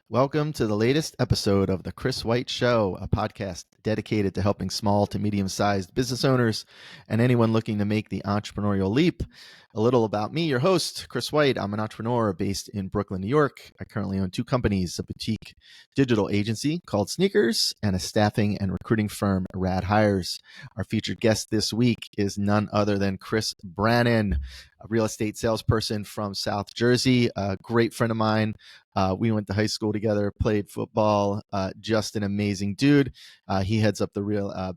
Welcome to the latest episode of The Chris White Show, a podcast dedicated to helping small to medium-sized business owners and anyone looking to make the entrepreneurial leap. A little about me, your host, Chris White. I'm an entrepreneur based in Brooklyn, New York. I currently own two companies, a boutique digital agency called Sneakers and a staffing and recruiting firm, Rad Hires. Our featured guest this week is none other than Chris Branin, a real estate salesperson from South Jersey, a great friend of mine. We went to high school together, played football, just an amazing dude. He heads up the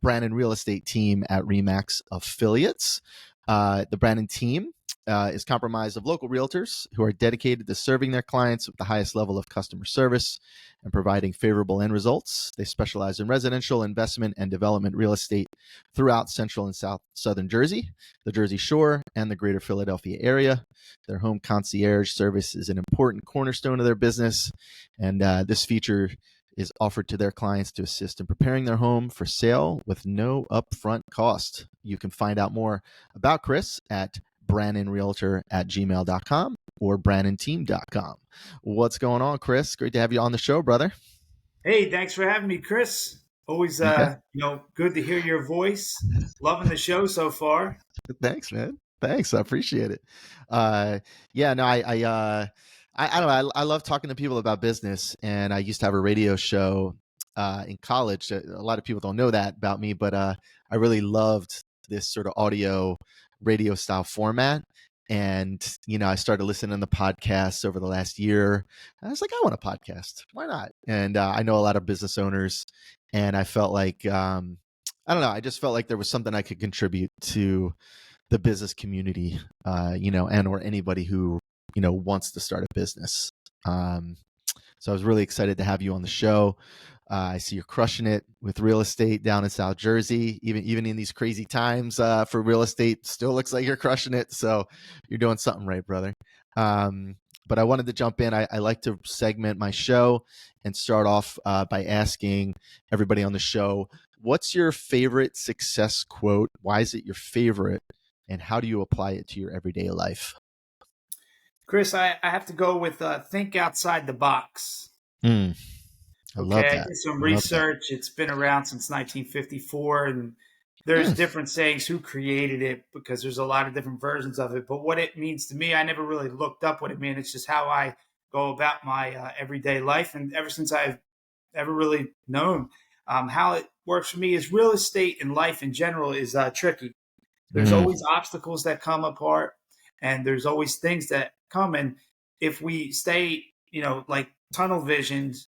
Branin real estate team at Remax Affiliates. The Branin team is comprised of local realtors who are dedicated to serving their clients with the highest level of customer service and providing favorable end results. They specialize in residential, investment, and development real estate throughout central and southern Jersey, the Jersey Shore, and the greater Philadelphia area. Their home concierge service is an important cornerstone of their business, and this feature is offered to their clients to assist in preparing their home for sale with no upfront cost. You can find out more about Chris at braninrealtor@gmail.com or braninteam.com. What's going on, Chris? Great to have you on the show, brother. Hey, thanks for having me, Chris. Always, Yeah. good to hear your voice. Loving the show so far. Thanks, man. Thanks. I appreciate it. Yeah, no, I don't know. I love talking to people about business, and I used to have a radio show in college. A lot of people don't know that about me, but I really loved this sort of audio radio style format. And, I started listening to podcasts over the last year. I was like, I want a podcast. Why not? And I know a lot of business owners, and I felt like, I don't know, I just felt like there was something I could contribute to the business community, and or anybody who, wants to start a business. So I was really excited to have you on the show. I see you're crushing it with real estate down in South Jersey, even in these crazy times for real estate. Still looks like you're crushing it. So you're doing something right, brother. But I wanted to jump in. I like to segment my show and start off by asking everybody on the show, what's your favorite success quote? Why is it your favorite? And how do you apply it to your everyday life? Chris, I have to go with think outside the box. I love Okay, I that. did some I love that. research. It's been around since 1954, and there's different sayings who created it because there's a lot of different versions of it. But what it means to me, I never really looked up what it meant. It's just how I go about my everyday life. And ever since I've ever really known how it works for me is real estate and life in general is tricky. There's Mm, always obstacles that come apart, and there's always things that come. And if we stay, like tunnel visions,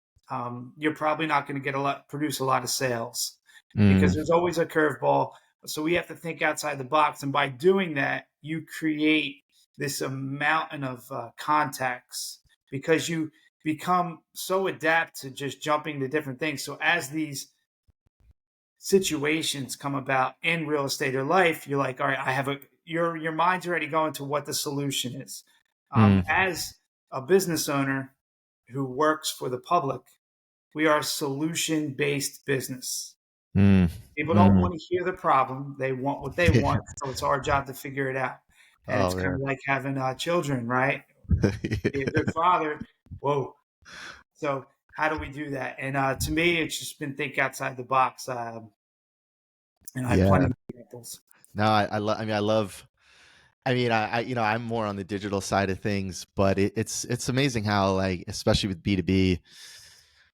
you're probably not going to produce a lot of sales because mm, there's always a curveball. So we have to think outside the box, and by doing that, you create this mountain of contacts because you become so adept to just jumping to different things. So as these situations come about in real estate or life, you're like, all right, your mind's already going to what the solution is. mm, As a business owner who works for the public, we are a solution based business. mm, People don't mm. want to hear the problem; they want what they Yeah. want. So it's our job to figure it out. And it's Oh kind man. of like having children, right? Be a good father. Whoa. So how do we do that? And to me, it's just been think outside the box. And I have Yeah. plenty of examples. No, I love. I'm more on the digital side of things, but it's amazing how, like, especially with B2B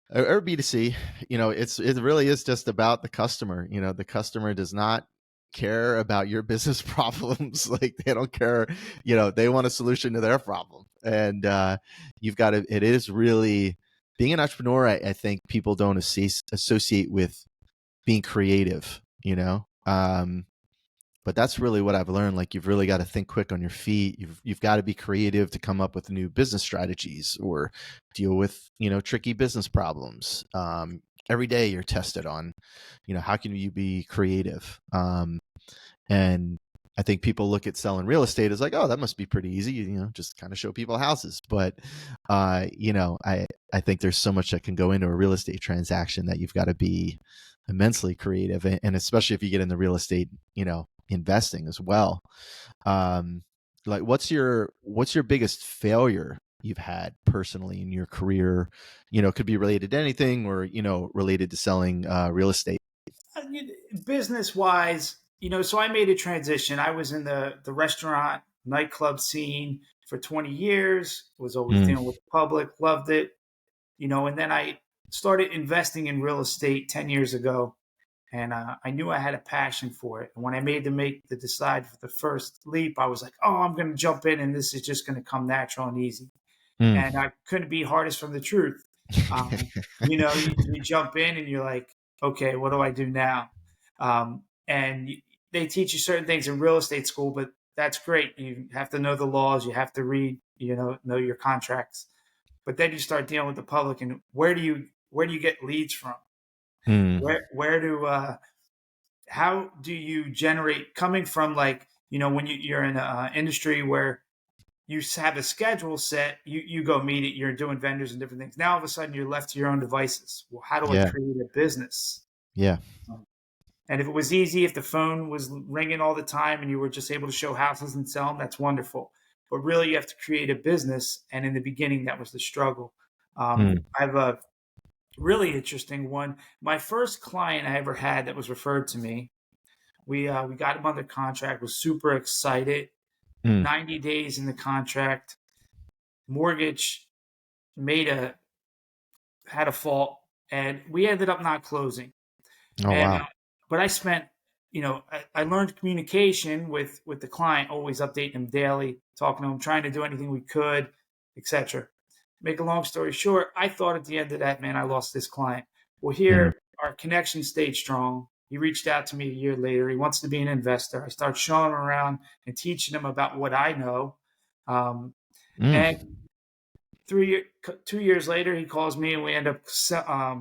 or B2C, it really is just about the customer. The customer does not care about your business problems. Like, they don't care. They want a solution to their problem, and it is really being an entrepreneur. I think people don't associate with being creative. But that's really what I've learned. Like, you've really got to think quick on your feet. You've got to be creative to come up with new business strategies or deal with tricky business problems. Every day you're tested on, how can you be creative? And I think people look at selling real estate as like, oh, that must be pretty easy. Just kind of show people houses. But I think there's so much that can go into a real estate transaction that you've got to be immensely creative, and especially if you get into real estate, investing as well. Like, what's your biggest failure, you've had personally in your career, could be related to anything or, related to selling real estate. Business wise, so I made a transition. I was in the restaurant nightclub scene for 20 years, was always Mm, dealing with the public, loved it, and then I started investing in real estate 10 years ago. And I knew I had a passion for it. And when I made the decide for the first leap, I was like, oh, I'm going to jump in and this is just going to come natural and easy. mm. And I couldn't be hardest from the truth. You jump in and you're like, okay, what do I do now? And they teach you certain things in real estate school, but that's great. You have to know the laws. You have to read, know your contracts. But then you start dealing with the public, and where do you get leads from? Mm, Where do how do you generate coming from, like, when you're in an industry where you have a schedule set, you go meet it, you're doing vendors and different things. Now all of a sudden you're left to your own devices. Well, how do I yeah. create a business? Yeah. And if it was easy, if the phone was ringing all the time and you were just able to show houses and sell them, that's wonderful. But really, you have to create a business. And in the beginning, that was the struggle. Mm, I have a really interesting one. My first client I ever had that was referred to me, we got him under contract, was super excited. mm. 90 days in the contract, mortgage made a had a fault, and we ended up not closing. Oh, And wow. but I spent, I learned communication with the client, always updating him daily, talking to him, trying to do anything we could, etc. Make a long story short, I thought at the end of that, man, I lost this client. Well, Mm, here our connection stayed strong. He reached out to me a year later. He wants to be an investor. I start showing him around and teaching him about what I know. Um, mm. and 2 years later, he calls me and we end up,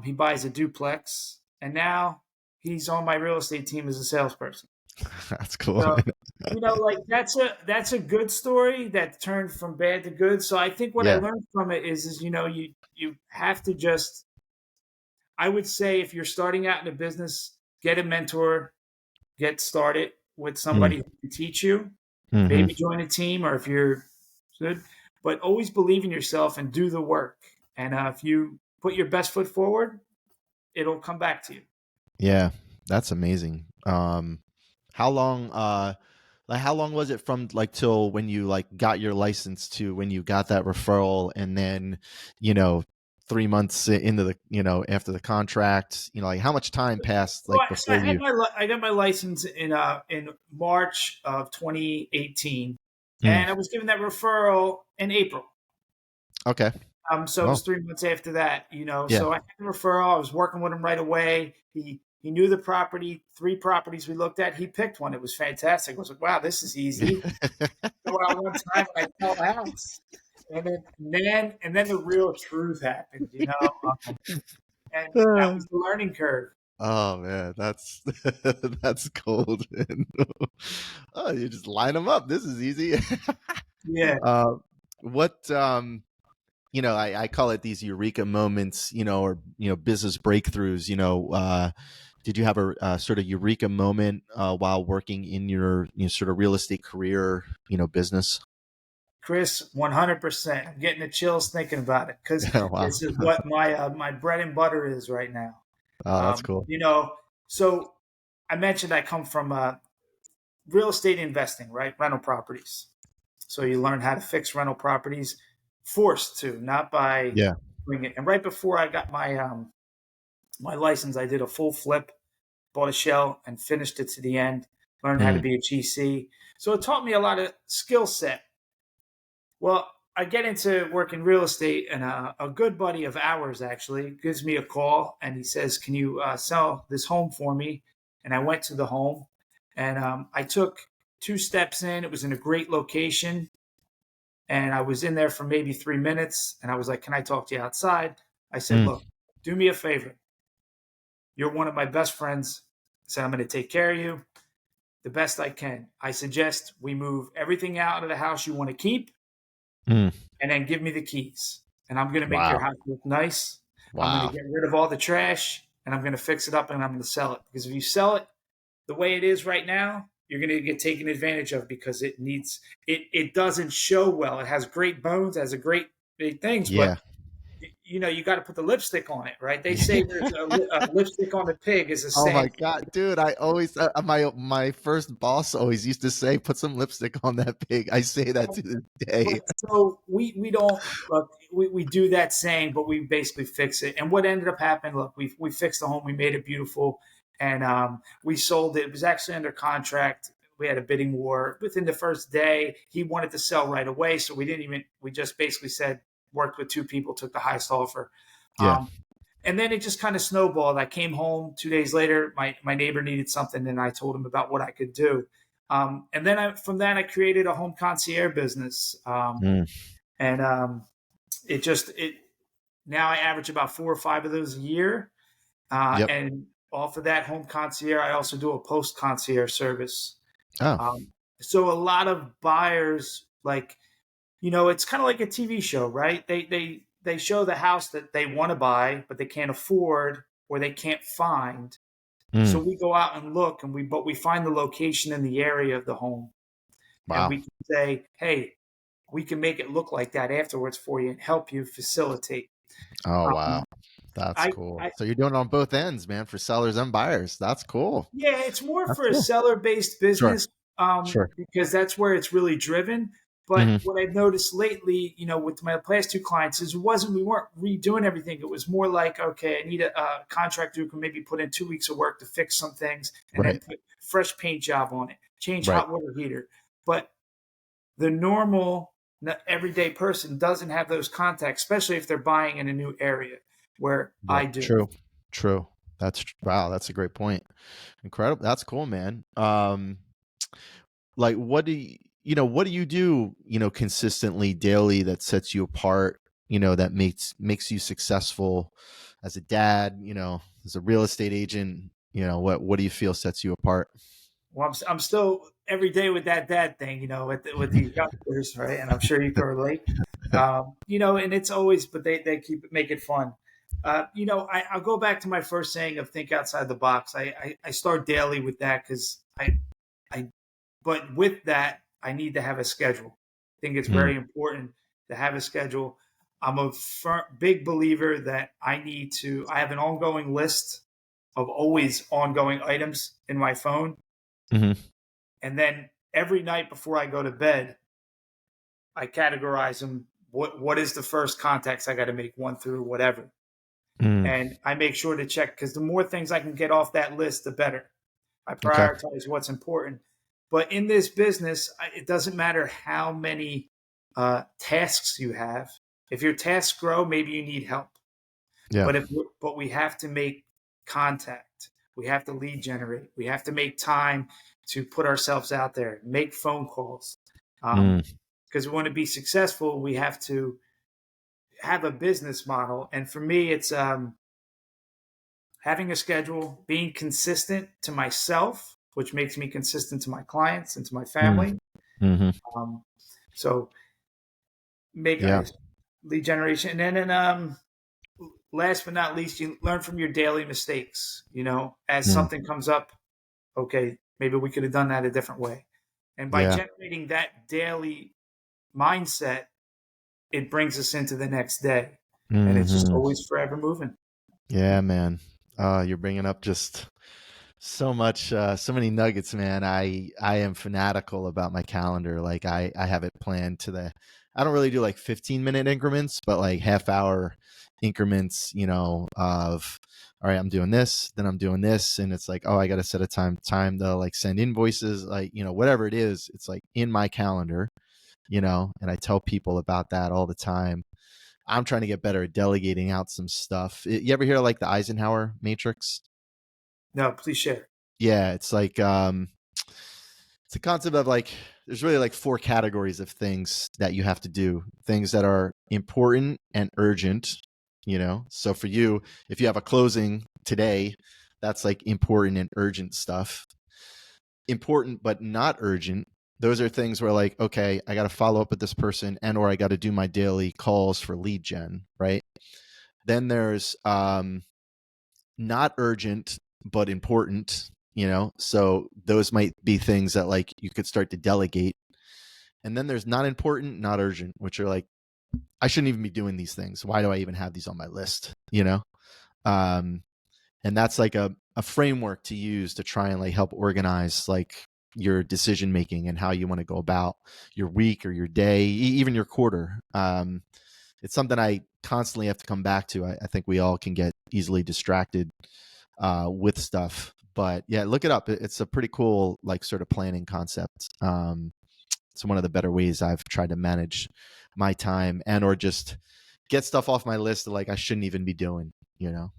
he buys a duplex. And now he's on my real estate team as a salesperson. That's cool. So, like that's a good story that turned from bad to good. So I think what I Yeah. learned from it is you have to just, I would say, if you're starting out in a business, get a mentor, get started with Mm, somebody who can teach you, hmm. maybe join a team, or if you're good, but always believe in yourself and do the work. And if you put your best foot forward, it'll come back to you. Yeah. That's amazing. How long, like how long was it from like till when you like got your license to when you got that referral and then, you know, 3 months into the, after the contract, like how much time passed So like I, so I before had you? my I got my license in March of 2018, Mm, and I was given that referral in April. okay. So it Well, was 3 months after that, yeah. So I had the referral. I was working with him right away. He knew the property, 3 properties we looked at. He picked one. It was fantastic. I was like, wow, this is easy. Go out one time and I sell the house. And then the real truth happened. Um, and that was the learning curve. Oh man, that's that's cold. Oh, you just line them up. This is easy. Yeah. uh, what I call it these eureka moments, or business breakthroughs. Did you have a sort of eureka moment while working in your sort of real estate career, business? Chris, 100%. I'm getting the chills thinking about it because Wow. this is what my bread and butter is right now. Oh, that's cool. So I mentioned I come from real estate investing, right? Rental properties. So you learn how to fix rental properties, forced to, not by Yeah. doing it. And right before I got my license, I did a full flip, bought a shell, and finished it to the end. Learned how to Mm, be a GC. So it taught me a lot of skill set. Well, I get into working real estate, and a good buddy of ours actually gives me a call, and he says, "Can you sell this home for me?" And I went to the home, and I took 2 steps in. It was in a great location, and I was in there for maybe 3 minutes, and I was like, "Can I talk to you outside?" I said, mm, "Look, do me a favor. You're one of my best friends. I said I'm going to take care of you the best I can. I suggest we move everything out of the house you want to keep, mm. and then give me the keys. And I'm going to make your Wow. house look nice. I'm going to Wow. get rid of all the trash, and I'm going to fix it up, and I'm going to sell it. Because if you sell it the way it is right now, you're going to get taken advantage of because it needs it. It doesn't show well. It has great bones, has a great big things, Yeah. but you know, you got to put the lipstick on it, right? They say there's a lipstick on the pig is a Oh my saying. God, dude! I always my first boss always used to say, "Put some lipstick on that pig." I say that to this But day. so we don't look, we do that saying, but we basically fix it. And what ended up happening, look, we fixed the home, we made it beautiful, and we sold it. It was actually under contract. We had a bidding war within the first day. He wanted to sell right away, so we just basically said, worked with two people, took the highest offer. Yeah. Um, and then it just kind of snowballed. I came home 2 days later. My neighbor needed something, and I told him about what I could do. And then from that, I created a home concierge business, Mm. and it now I average about 4 or 5 of those a year. Yep. And off of that home concierge, I also do a post concierge service. Oh. Um, so a lot of buyers, like, you know, it's kind of like a TV show, right? They show the house that they want to buy, but they can't afford or they can't find. So Mm. we go out and look, and we find the location in the area of the home, and Wow. we can say, hey, we can make it look like that afterwards for you and help you facilitate. Oh wow, Um, that's I, cool. I So you're doing it on both ends, man, for sellers and buyers. That's cool. Yeah, it's more That's for a cool. seller-based Sure. business, Sure. because that's where it's really driven. But Hmm. what I've noticed lately, you know, with my past two clients, is we weren't redoing everything. It was more like, okay, I need a contractor who can maybe put in 2 weeks of work to fix some things, and then Right. put fresh paint job on it, change Right. hot water heater. But the normal, everyday person doesn't have those contacts, especially if they're buying in a new area, where Yep. I do. True. True. That's wow. That's a great point. Incredible. That's cool, man. Like, what do what do you do, consistently daily that sets you apart? That makes you successful as a dad. As a real estate agent. What do you feel sets you apart? Well, I'm still every day with that dad thing, you know, with these youngsters, right? And I'm sure you can relate. You know, and it's always, but they make it fun. You know, I'll go back to my first saying of think outside the box. I start daily with that because I, but with that, I need to have a schedule. I think it's Mm, very important to have a schedule. I'm a big believer that I have an ongoing list of always ongoing items in my phone, mhm, and then every night before I go to bed, I categorize them. What is the first contacts I got to make, one through whatever, mm. and I make sure to check, because the more things I can get off that list, the better. I Okay. prioritize what's important. But in this business, it doesn't matter how many tasks you have. If your tasks grow, maybe you need help. Yeah. But we have to make contact. We have to lead generate. We have to make time to put ourselves out there, make phone calls. Mm, Because we want to be successful, we have to have a business model. And for me, it's having a schedule, being consistent to myself, which makes me consistent to my clients and to my mm, family. mhm. Um, so make Yeah. lead generation, and then last but not least, you learn from your daily mistakes. You know, as Mm, something comes up, okay, maybe we could have done that a different way. And by yeah. generating that daily mindset, it brings us into the next day. And it's just Mhm. always forever moving. Yeah, man. You're bringing up just so much, so many nuggets, man. I am fanatical about my calendar. Like I have it planned to the. I don't really do like 15-minute increments, but like half-hour increments. Of all right, I'm doing this, then I'm doing this, and it's like, oh, I got to set a time to like send invoices, like whatever it is. It's like in my calendar, and I tell people about that all the time. I'm trying to get better at delegating out some stuff. You ever hear like the Eisenhower matrix? No, please share. Yeah, it's like it's a concept of like there's really like four categories of things that you have to do. Things that are important and urgent, So for you, if you have a closing today, that's like important and urgent stuff. Important but not urgent. Those are things where like, okay, I got to follow up with this person and or I got to do my daily calls for lead gen, right? Then there's not urgent but important, so those might be things that like you could start to delegate. And then there's not important, not urgent, which are like I shouldn't even be doing these things. Why do I even have these on my list? You know? Um, and that's like a framework to use to try and like help organize like your decision making and how you want to go about your week or your day, even your quarter. It's something I constantly have to come back to. I think we all can get easily distracted with stuff, but yeah, look it up. It's a pretty cool like sort of planning concept. It's one of the better ways I've tried to manage my time and or just get stuff off my list that like I shouldn't even be doing, you know.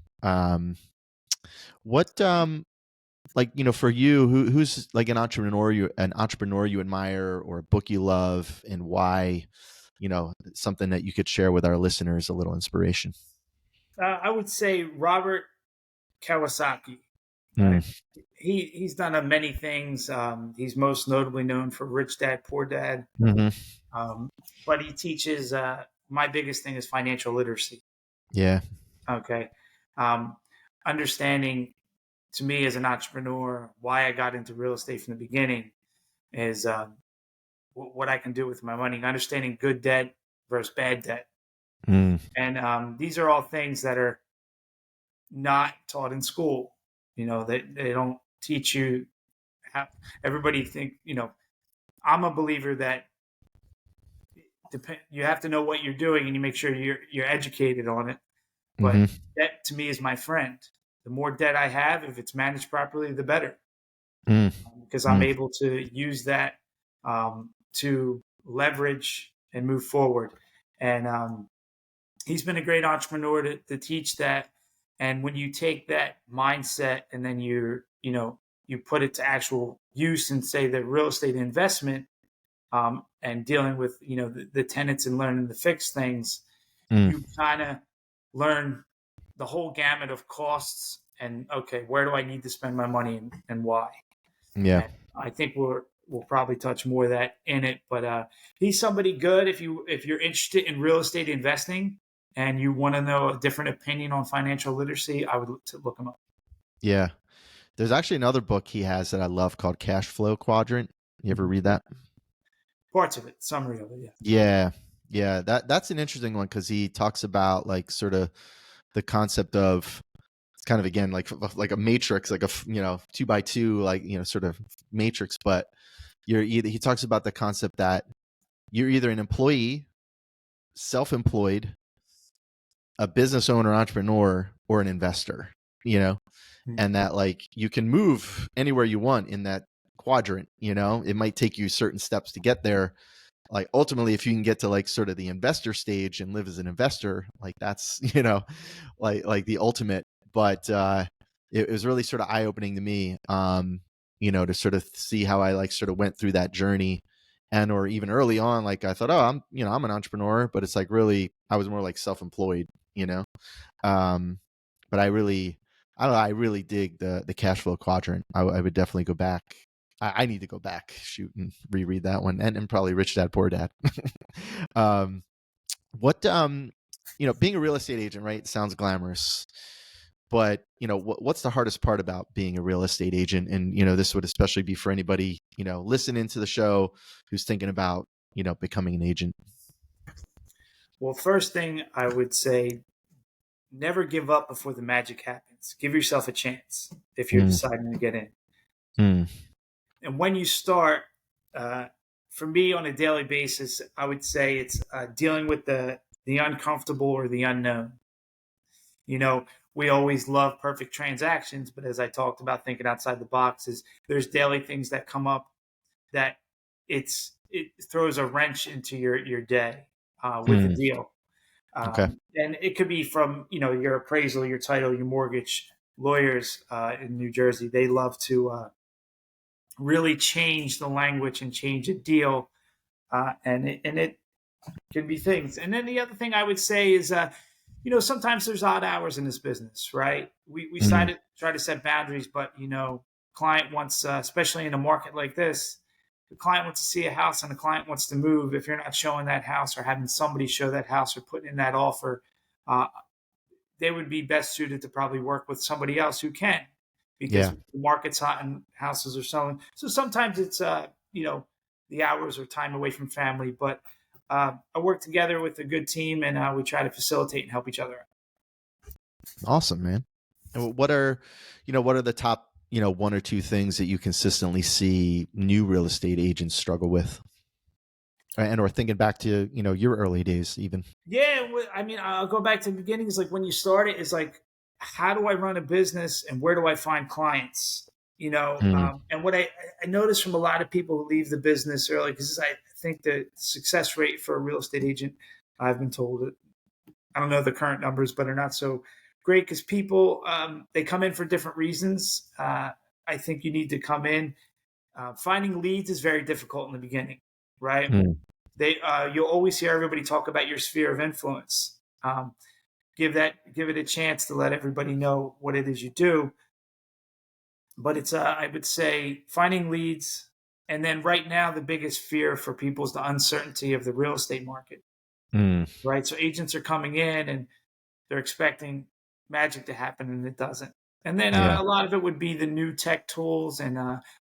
What like, you know, for you, who's like an entrepreneur you admire, or a book you love, and why, you know, something that you could share with our listeners, a little inspiration. I would say Robert Kawasaki. Uh, Mm. he's done many things. He's most notably known for Rich Dad Poor Dad, Hmm. um, but he teaches. My biggest thing is financial literacy. Yeah. Okay, um, understanding to me as an entrepreneur why I got into real estate from the beginning is what I can do with my money. Understanding good debt versus bad debt, Mm. and these are all things that are not taught in school. They don't teach you how. Everybody think, I'm a believer that you have to know what you're doing and you make sure you're educated on it. But Hmm. debt to me is my friend. The more debt I have, if it's managed properly, the better, Mm. because I'm Mm. able to use that to leverage and move forward. And he's been a great entrepreneur to teach that. And when you take that mindset and then you put it to actual use and say that real estate investment, and dealing with the tenants and learning to fix things, Mm. you kind of learn the whole gamut of costs and, okay, where do I need to spend my money and why. Yeah. And I think we'll probably touch more of that in it. But he's somebody good if you're interested in real estate investing and you want to know a different opinion on financial literacy. I would look him up. Yeah. There's actually another book he has that I love called Cash Flow Quadrant. You ever Mhm. read that? Parts of it, summary of it, yeah. Yeah. Yeah. That's an interesting one because he talks about like sort of the concept of, it's kind of again like a matrix, like a two by two, like sort of matrix. But he talks about the concept that you're either an employee, self-employed, a business owner, entrepreneur, or an investor. You know, Mhm. and that like you can move anywhere you want in that quadrant. It might take you certain steps to get there. Like ultimately, if you can get to like sort of the investor stage and live as an investor, like that's like the ultimate. But it was really sort of eye opening to me, to sort of see how I like sort of went through that journey. And or even early on, like I thought, oh, I'm an entrepreneur, but it's like really I was more like self-employed, you know. Um, but I don't know, I really dig the cash flow quadrant. I would definitely go back. I need to go back, shoot, and reread that one, and probably Rich Dad Poor Dad. um, what being a real estate agent, right? Sounds glamorous, but what's the hardest part about being a real estate agent? And this would especially be for anybody listening to the show who's thinking about becoming an agent. Well, first thing I would say, never give up before the magic happens. Give yourself a chance if you're Mm. deciding to get in. Mm. And when you start, uh, for me on a daily basis, I would say it's dealing with the uncomfortable or the unknown. You know, we always love perfect transactions, but as I talked about, thinking outside the boxes, there's daily things that come up that it throws a wrench into your day with a Mm. deal. Okay. And it could be from your appraisal, your title, your mortgage. Lawyers in New Jersey, they love to really change the language and change a deal, and it can be things. And then the other thing I would say is, sometimes there's odd hours in this business, right? We Mm. try to set boundaries, but client wants, especially in a market like this, the client wants to see a house and the client wants to move. If you're not showing that house or having somebody show that house or putting in that offer, uh, they would be best suited to probably work with somebody else who can, because Yeah. the market's hot and houses are selling. So sometimes it's the hours or time away from family, but I work together with a good team, and we try to facilitate and help each other out. Awesome, man. And what are, what are the top, one or two things that you consistently see new real estate agents struggle with? And or thinking back to, your early days even. Yeah, I mean, I'll go back to the beginning. It's like when you start it, it's like, how do I run a business and where do I find clients? Mm, And what I noticed from a lot of people who leave the business early, because I think the success rate for a real estate agent, I've been told, I don't know the current numbers, but are not so great because people, they come in for different reasons. I think you need to come in. Finding leads is very difficult in the beginning, right? mm, You'll always hear everybody talk about your sphere of influence. Give it a chance to let everybody know what it is you do. But it's I would say finding leads, and then right now the biggest fear for people is the uncertainty of the real estate market, mm. right? So agents are coming in and they're expecting magic to happen, and it doesn't. And then Yeah. a lot of it would be the new tech tools and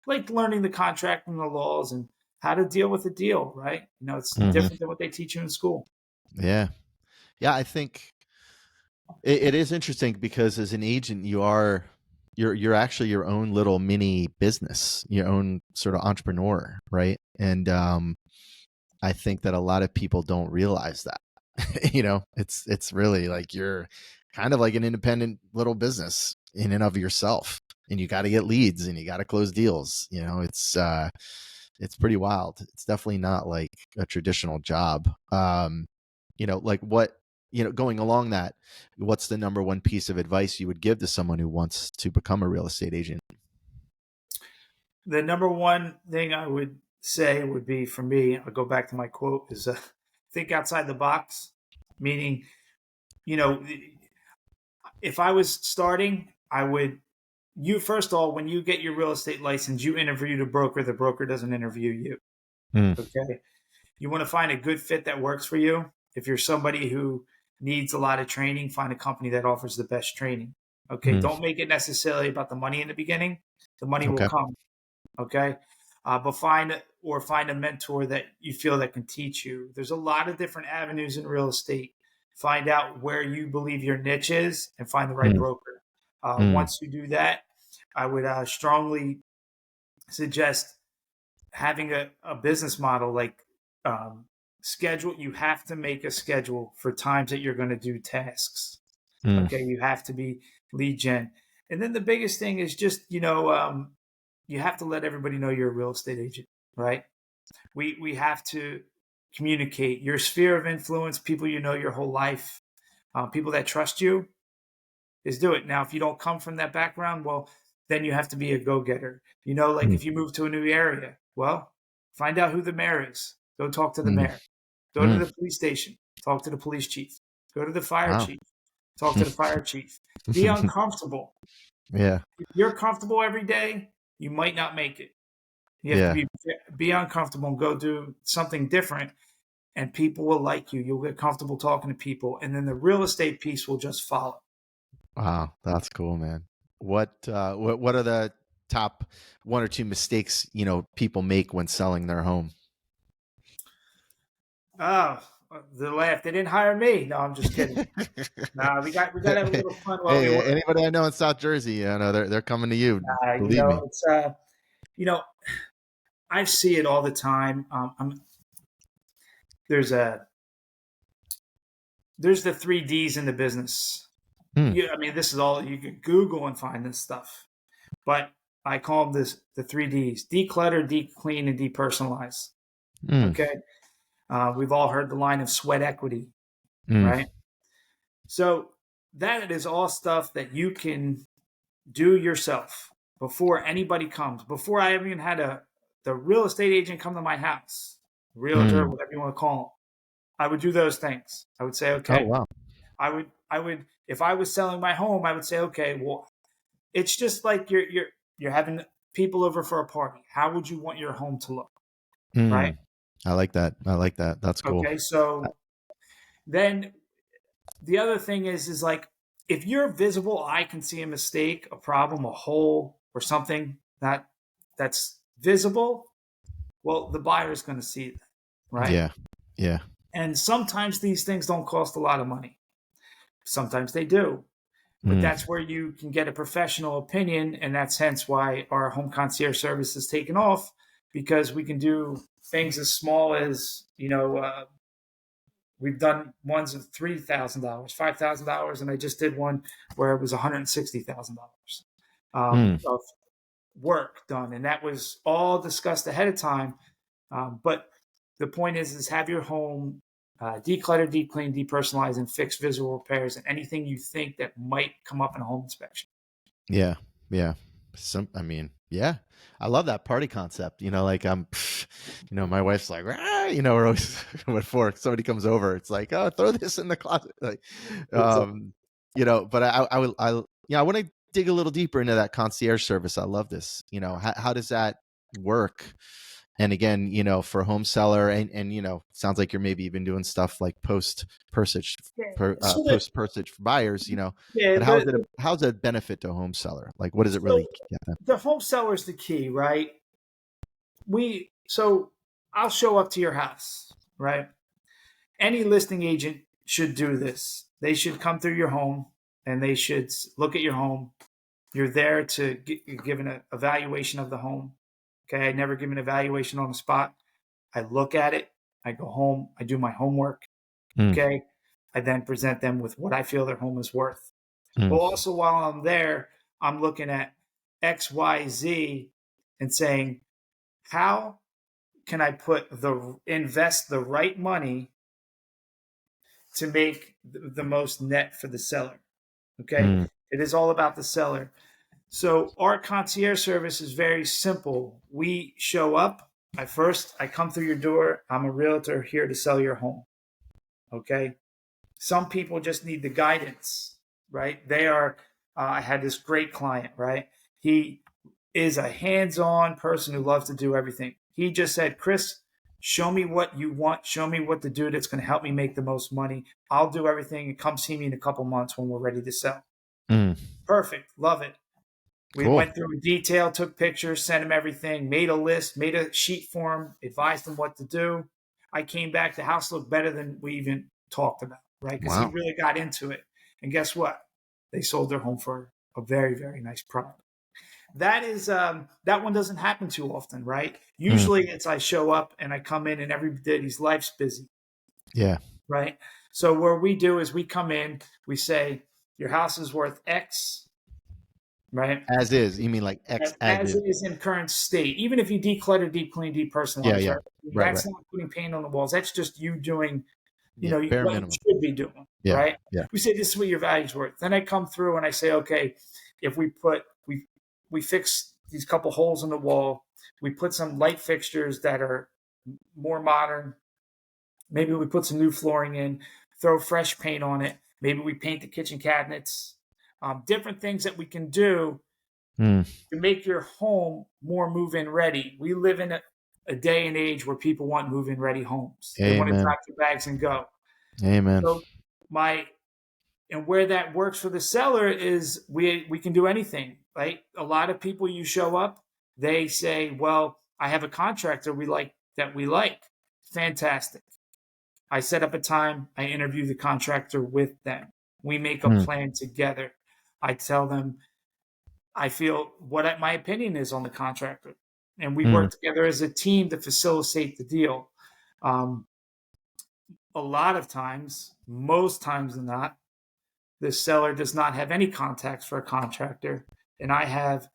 like learning the contract and the laws and how to deal with a deal, right? It's Hmm. different than what they teach you in school. Yeah. Yeah. I think it is interesting because as an agent, you're actually your own little mini business, your own sort of entrepreneur, right? And I think that a lot of people don't realize that. It's really like you're kind of like an independent little business in and of yourself, and you got to get leads and you got to close deals. It's pretty wild. It's definitely not like a traditional job. Like what, going along that, what's the number one piece of advice you would give to someone who wants to become a real estate agent? The number one thing I would say would be for me, I'll go back to my quote, is think outside the box. Meaning, you know, if I was starting, I would, you first of all, when you get your real estate license, you interview the broker doesn't interview you. Mm, Okay. You want to find a good fit that works for you. If you're somebody who needs a lot of training, find a company that offers the best training. Okay. mm, Don't make it necessarily about the money in the beginning. The money will okay. come. Okay. But find a mentor that you feel that can teach you. There's a lot of different avenues in real estate. Find out where you believe your niche is and find the right Mm, broker. mm, Once you do that, I would strongly suggest having a business model like schedule. You have to make a schedule for times that you're going to do tasks. mm, Okay. You have to be lead gen. And then the biggest thing is just, you have to let everybody know you're a real estate agent, right? We have to communicate your sphere of influence, people you know your whole life, people that trust you, is do it. Now, if you don't come from that background, well, then you have to be a go getter. Like mm, if you move to a new area, well, find out who the mayor is. Go talk to the mm, mayor. Go to mm. the police station. Talk to the police chief. Go to the fire Wow. chief. Talk to the fire chief. Be uncomfortable. Yeah. If you're comfortable every day, you might not make it. You have to Yeah. be uncomfortable and go do something different, and people will like you. You'll get comfortable talking to people, and then the real estate piece will just follow. Wow. That's cool, man. What are the top one or two mistakes, people make when selling their home? Oh, the laugh. They didn't hire me. No, I'm just kidding. Nah, we got to have a little fun while we Hey, work. anybody I know in South Jersey, they're coming to you. Believe me. It's you know, I see it all the time. There's a there's the 3 Ds in the business. Mm, I mean, this is all you can Google and find this stuff. But I call them the 3 Ds: declutter, declean, and depersonalize. mm, Okay. We've all heard the line of sweat equity, mm, right? So that is all stuff that you can do yourself before anybody comes. Before I even had the real estate agent come to my house, realtor, mm. whatever you want to call them, I would do those things. I would say, Oh, okay, wow. I would, if I was selling my home, I would say, okay, well, it's just like you're having people over for a party. How would you want your home to look, right? Mm. I like that. I like that. That's cool. Okay, so then the other thing is like if you're visible, I can see a mistake, a problem, a hole, or something that's visible. Well, the buyer is going to see that, right? Yeah. Yeah. And sometimes these things don't cost a lot of money. Sometimes they do. But that's where you can get a professional opinion. And that's hence why our home concierge service has taken off, because we can do things as small as, we've done ones of $3,000, $5,000. And I just did one where it was $160,000 of work done. And that was all discussed ahead of time. But the point is have your home declutter, deep clean, depersonalize, and fix visual repairs and anything you think that might come up in a home inspection. Yeah. Yeah. Yeah, I love that party concept. Like my wife's like, we're always before somebody comes over, it's like, oh, throw this in the closet. Like, but I want to dig a little deeper into that concierge service. I love this. How does that work? And again, for a home seller and sounds like you're maybe even doing stuff like post purchase for buyers, but how's it a benefit to a home seller? Like, what does it really get them? The home seller is the key, right? So I'll show up to your house, right? Any listing agent should do this. They should come through your home and they should look at your home. You're there to give an evaluation of the home. Okay, I never give an evaluation on the spot. I look at it. I go home. I do my homework. Okay, I then present them with what I feel their home is worth. But also while I'm there, I'm looking at X, Y, Z and saying, how can I invest the right money to make the most net for the seller? Okay, it is all about the seller. So our concierge service is very simple. We show up. I come through your door. I'm a realtor here to sell your home. Okay. Some people just need the guidance, right? I had this great client, right? He is a hands-on person who loves to do everything. He just said, Chris, show me what you want. Show me what to do that's going to help me make the most money. I'll do everything and come see me in a couple months when we're ready to sell. Perfect. Love it. We went through in detail, took pictures, sent him everything, made a list, made a sheet for him, advised him what to do. I came back. The house looked better than we even talked about, right? Because he really got into it. And guess what? They sold their home for a very, very nice product. That one doesn't happen too often, right? Usually it's I show up and I come in and everybody's life's busy. Yeah. Right? So what we do is we come in, we say, your house is worth X. Right. As is. You mean like X as is in current state. Even if you declutter, deep clean, depersonalize, yeah. Right, that's not putting paint on the walls. That's just you doing, what minimum. you should be doing. Yeah. Right. Yeah. We say this is what your value's worth. Then I come through and I say, okay, if we fix these couple holes in the wall, we put some light fixtures that are more modern. Maybe we put some new flooring in, throw fresh paint on it. Maybe we paint the kitchen cabinets. Different things that we can do to make your home more move-in ready. We live in a day and age where people want move-in ready homes. Amen. They want to drop their bags and go. Amen. So where that works for the seller is we can do anything, right? A lot of people, you show up, they say, well, I have a contractor we like. Fantastic. I set up a time. I interview the contractor with them. We make a plan together. I tell them I feel what my opinion is on the contractor. And we work together as a team to facilitate the deal. A lot of times, most times than not, the seller does not have any contacts for a contractor. And I have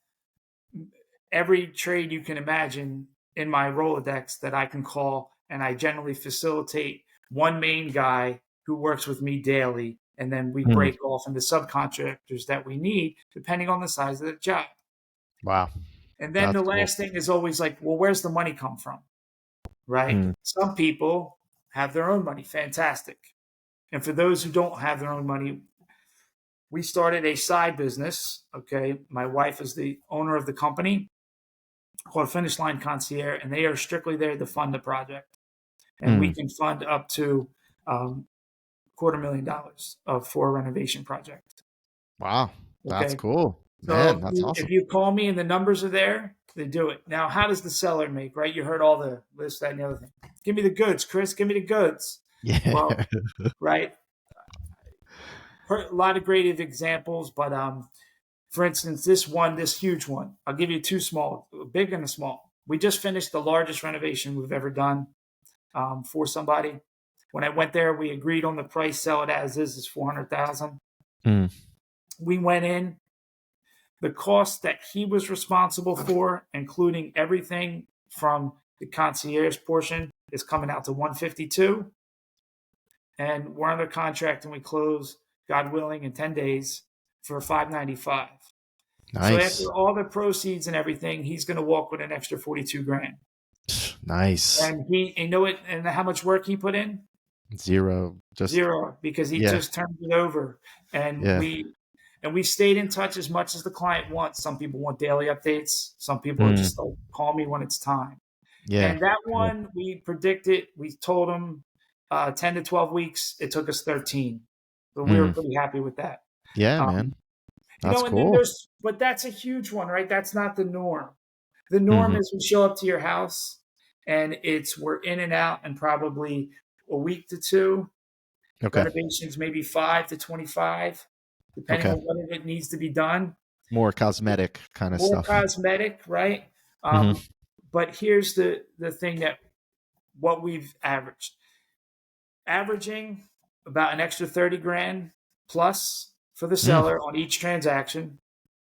every trade you can imagine in my Rolodex that I can call. And I generally facilitate one main guy who works with me daily. And then we break off into subcontractors that we need, depending on the size of the job. Wow. And then the last thing is always like, well, where's the money come from? Right? Some people have their own money. Fantastic. And for those who don't have their own money, we started a side business. Okay. My wife is the owner of the company called Finish Line Concierge, and they are strictly there to fund the project. And we can fund up to $250,000 for a renovation project. Wow. That's cool. So Man, that's awesome. If you call me and the numbers are there, they do it. Now, how does the seller make, right? You heard all the this, that, and the other thing. Give me the goods, Chris. Give me the goods. Yeah. Well, right. A lot of great examples, but for instance, this huge one, I'll give you two small, a big and a small. We just finished the largest renovation we've ever done for somebody. When I went there, we agreed on the price, sell it as is 400,000. Mm. We went in, the cost that he was responsible for, including everything from the concierge portion, is coming out to 152. And we're under contract and we close, God willing, in 10 days for 595. So Nice. after all the proceeds and everything, he's going to walk with an extra 42 grand. Nice. And you know it, and how much work he put in? Zero. Just, Zero, because he yeah. just turned it over. And Yeah. we stayed in touch as much as the client wants. Some people want daily updates. Some people are Mm. just like, call me when it's time. Yeah. And that Yeah. one, we predicted, we told him 10 to 12 weeks. It took us 13. But we were Mm. pretty happy with that. Yeah, man. That's And then cool. but that's a huge one, right? That's not the norm. The norm Hmm. is we show up to your house and we're in and out in probably a week to two. Okay. Renovations maybe 5 to 25, depending Okay. on what it needs to be done. More cosmetic kind of More stuff. cosmetic, right? Hmm. But here's the thing that what we've averaging about an extra 30 grand plus for the Mm. seller on each transaction.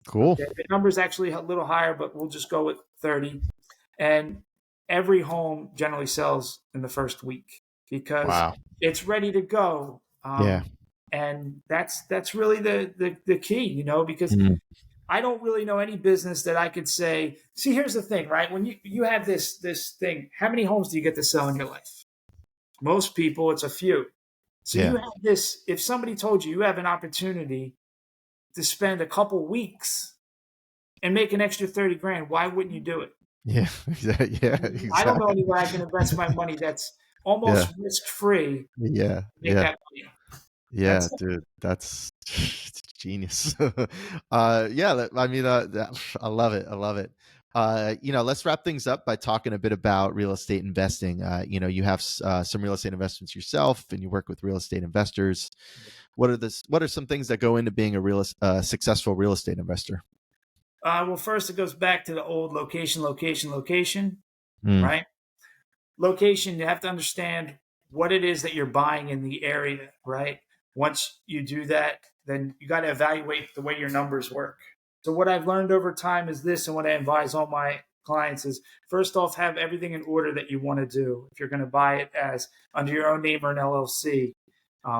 Cool. Okay. The number is actually a little higher, but we'll just go with 30. And every home generally sells in the first week because Wow. it's ready to go. Yeah. And that's really the key, because Mm. I don't really know any business that I could say, see, here's the thing, right? When you have this thing, how many homes do you get to sell in your life? Most people, it's a few. So Yeah. you have this, if somebody told you have an opportunity to spend a couple weeks and make an extra 30 grand, why wouldn't you do it? Yeah. Yeah. I don't know Exactly. anywhere I can invest my money that's Yeah. almost risk free Yeah. to make Yeah. that money. Yeah, That's it. dude, that's genius. Yeah, I mean, I love it. I love it. Let's wrap things up by talking a bit about real estate investing. You have some real estate investments yourself, and you work with real estate investors. What are some things that go into being a successful real estate investor? Well, first it goes back to the old location, Mm. right? Location, you have to understand what it is that you're buying in the area, right? Once you do that, then you got to evaluate the way your numbers work. So what I've learned over time is this, and what I advise all my clients is first off, have everything in order that you want to do. If you're going to buy it as under your own name or an LLC,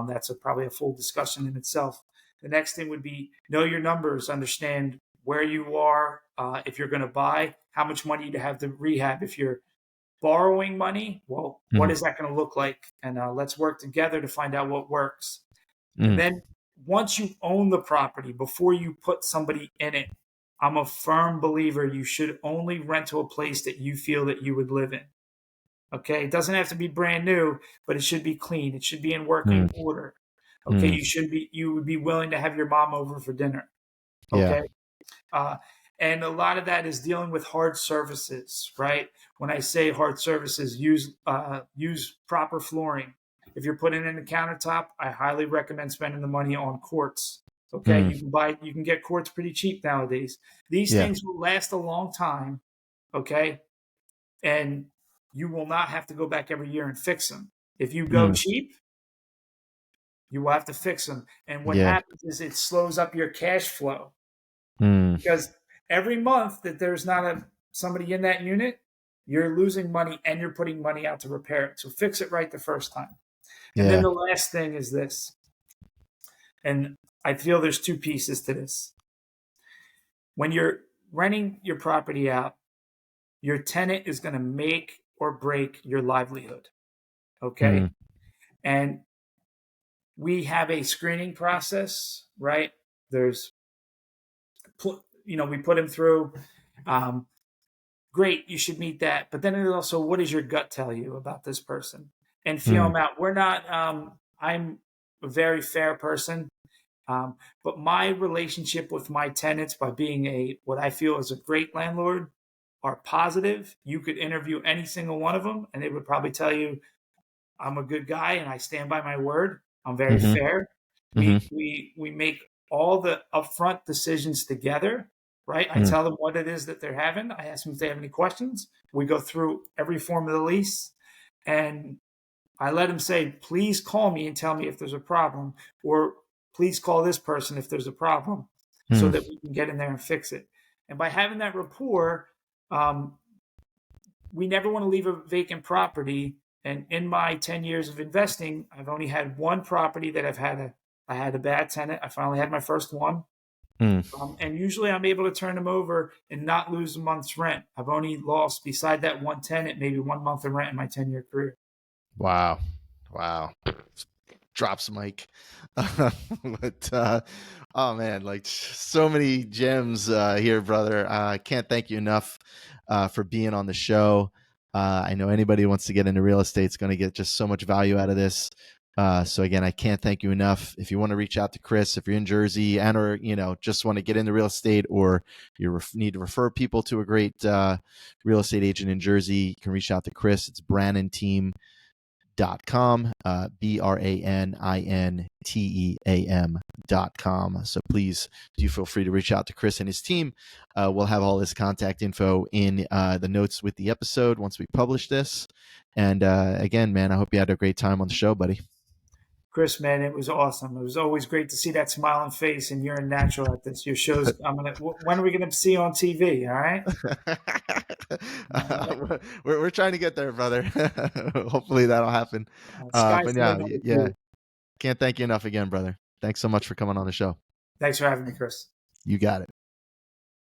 that's probably a full discussion in itself. The next thing would be know your numbers, understand where you are. If you're going to buy, how much money you have to rehab. If you're borrowing money, well, what Mm. is that going to look like? And let's work together to find out what works. And Mm. then once you own the property, before you put somebody in it, I'm a firm believer you should only rent to a place that you feel that you would live in. Okay. It doesn't have to be brand new, but it should be clean. It should be in working Mm. order. Okay. Mm. You would be willing to have your mom over for dinner. Yeah. Okay. Uh, and a lot of that is dealing with hard surfaces, right? When I say hard surfaces, use proper flooring. If you're putting in a countertop, I highly recommend spending the money on quartz. Okay, Mm. you can get quartz pretty cheap nowadays. These Yeah. things will last a long time. Okay, and you will not have to go back every year and fix them. If you go Mm. cheap, you will have to fix them. And what Yeah. happens is it slows up your cash flow Mm. because every month that there's not somebody in that unit, you're losing money and you're putting money out to repair it. So fix it right the first time. And then Yeah. the last thing is this, and I feel there's two pieces to this. When you're renting your property out, your tenant is going to make or break your livelihood. Okay. Mm. And we have a screening process, right? There's, we put him through. Great, you should meet that. But then it also, what does your gut tell you about this person? And feel Mm. them out. We're not, I'm a very fair person. But my relationship with my tenants by being what I feel is a great landlord are positive. You could interview any single one of them and they would probably tell you I'm a good guy and I stand by my word. I'm very Mm-hmm. fair. Mm-hmm. We make all the upfront decisions together, right? I Mm. tell them what it is that they're having. I ask them if they have any questions. We go through every form of the lease, and I let them say, please call me and tell me if there's a problem, or please call this person if there's a problem, so Mm. that we can get in there and fix it. And by having that rapport, um, we never want to leave a vacant property. And in my 10 years of investing, I've only had one property that I had a bad tenant. I finally had my first one. Mm. And usually I'm able to turn them over and not lose a month's rent. I've only lost, beside that one tenant, maybe 1 month of rent in my 10-year career. Wow. Wow. Drops mic. But oh man, like so many gems here, brother. I can't thank you enough for being on the show. I know anybody who wants to get into real estate is going to get just so much value out of this. So again, I can't thank you enough. If you want to reach out to Chris, if you're in Jersey and or just want to get into real estate, or you need to refer people to a great real estate agent in Jersey, you can reach out to Chris. It's braninteam.com, BRANINTEAM.com. So please do feel free to reach out to Chris and his team. We'll have all his contact info in the notes with the episode once we publish this. And again, man, I hope you had a great time on the show, buddy. Chris, man, it was awesome. It was always great to see that smiling face, and you're a natural at this. Your shows, when are we going to see you on TV? All right. We're trying to get there, brother. Hopefully that'll happen. Sky's But the limit with yeah, you. can't thank you enough again, brother. Thanks so much for coming on the show. Thanks for having me, Chris. You got it.